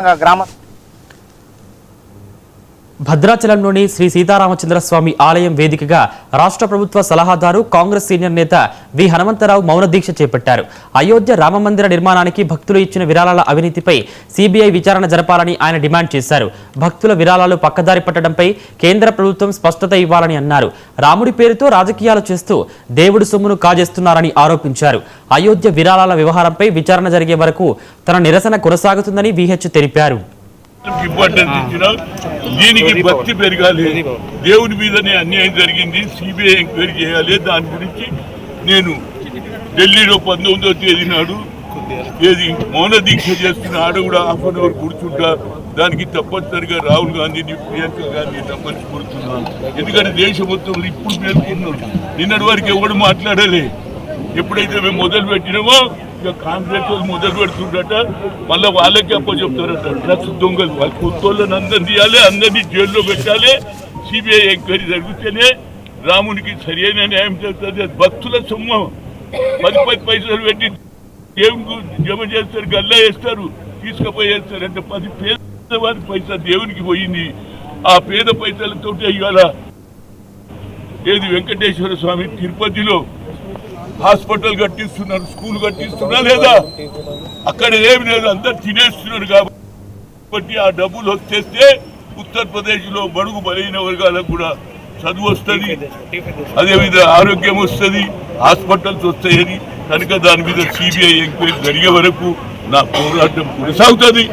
గ్రామ భద్రాచలంలోని శ్రీ సీతారామచంద్రస్వామి ఆలయం వేదికగా రాష్ట్ర ప్రభుత్వ సలహాదారు కాంగ్రెస్ సీనియర్ నేత వి హనుమంతరావు మౌన దీక్ష చేపట్టారు. అయోధ్య రామమందిర నిర్మాణానికి భక్తులు ఇచ్చిన విరాళాల అవినీతిపై సిబిఐ విచారణ జరపాలని ఆయన డిమాండ్ చేశారు. భక్తుల విరాళాలు పక్కదారి పట్టడంపై కేంద్ర ప్రభుత్వం స్పష్టత ఇవ్వాలని అన్నారు. రాముడి పేరుతో రాజకీయాలు చేస్తూ దేవుడి సొమ్మును కాజేస్తున్నారని ఆరోపించారు. అయోధ్య విరాళాల వ్యవహారంపై విచారణ జరిగే వరకు తన నిరసన కొనసాగుతుందని విహెచ్ తెలిపారు. ఇంపార్టెన్స్ ఇచ్చిన దీనికి భక్తి పెరగాలి. దేవుని మీదనే అన్యాయం జరిగింది, సిబిఐ ఎంక్వైరీ చేయాలి. దాని గురించి నేను ఢిల్లీలో 19వ తేదీ నాడు మౌన దీక్ష చేస్తున్న ఆడ కూడా హాఫ్ అన్ అవర్ కూర్చుంటా. దానికి తప్పనిసరిగా రాహుల్ గాంధీని, ప్రియాంక గాంధీ తప్పని కూర్చున్నాను. ఎందుకంటే దేశం మొత్తం ఇప్పుడు మేల్కొన్నాడు. నిన్నటి వరకు ఎవడు మాట్లాడలే. ఎప్పుడైతే మేము మొదలు పెట్టినామో ఇక కాంగ్రెస్ వాళ్ళు మొదలు పెడుతుండట, మళ్ళీ వాళ్ళకే అప్ప చెప్తారట. డ్రగ్స్ దొంగలు వాళ్ళ కొత్తోళ్ళని అందరిని తీయాలి, అందరినీ జైల్లో పెట్టాలి. సిబిఐ ఎంక్వైరీ జరిగితేనే రామునికి సరైన న్యాయం చేస్తుంది. భక్తుల సొమ్ము 10 పైసలు పెట్టి దేవునికి జమ చేస్తారు, గల్లా వేస్తారు, తీసుకుపోయేస్తారు. అంటే 10 పేదవారి పైసా దేవునికి పోయింది. ఆ పేద పైసలతో ఇవాళ ఏది వెంకటేశ్వర స్వామి తిరుపతిలో హాస్పిటల్ కట్టిస్తున్నారు, స్కూల్ కట్టిస్తున్నా లేదా? అక్కడ ఏమి లేదు, అందరు తినేస్తున్నారు. కాబట్టి ఆ డబ్బులు వచ్చేస్తే ఉత్తరప్రదేశ్ లో బడుగు బలైన వర్గాలకు కూడా చదువు వస్తుంది, అదేవిధంగా ఆరోగ్యం వస్తుంది, హాస్పిటల్స్ వస్తాయని. కనుక దాని మీద సిబిఐ ఎంక్వైరీ జరిగే వరకు నా పోరాటం కొనసాగుతుంది.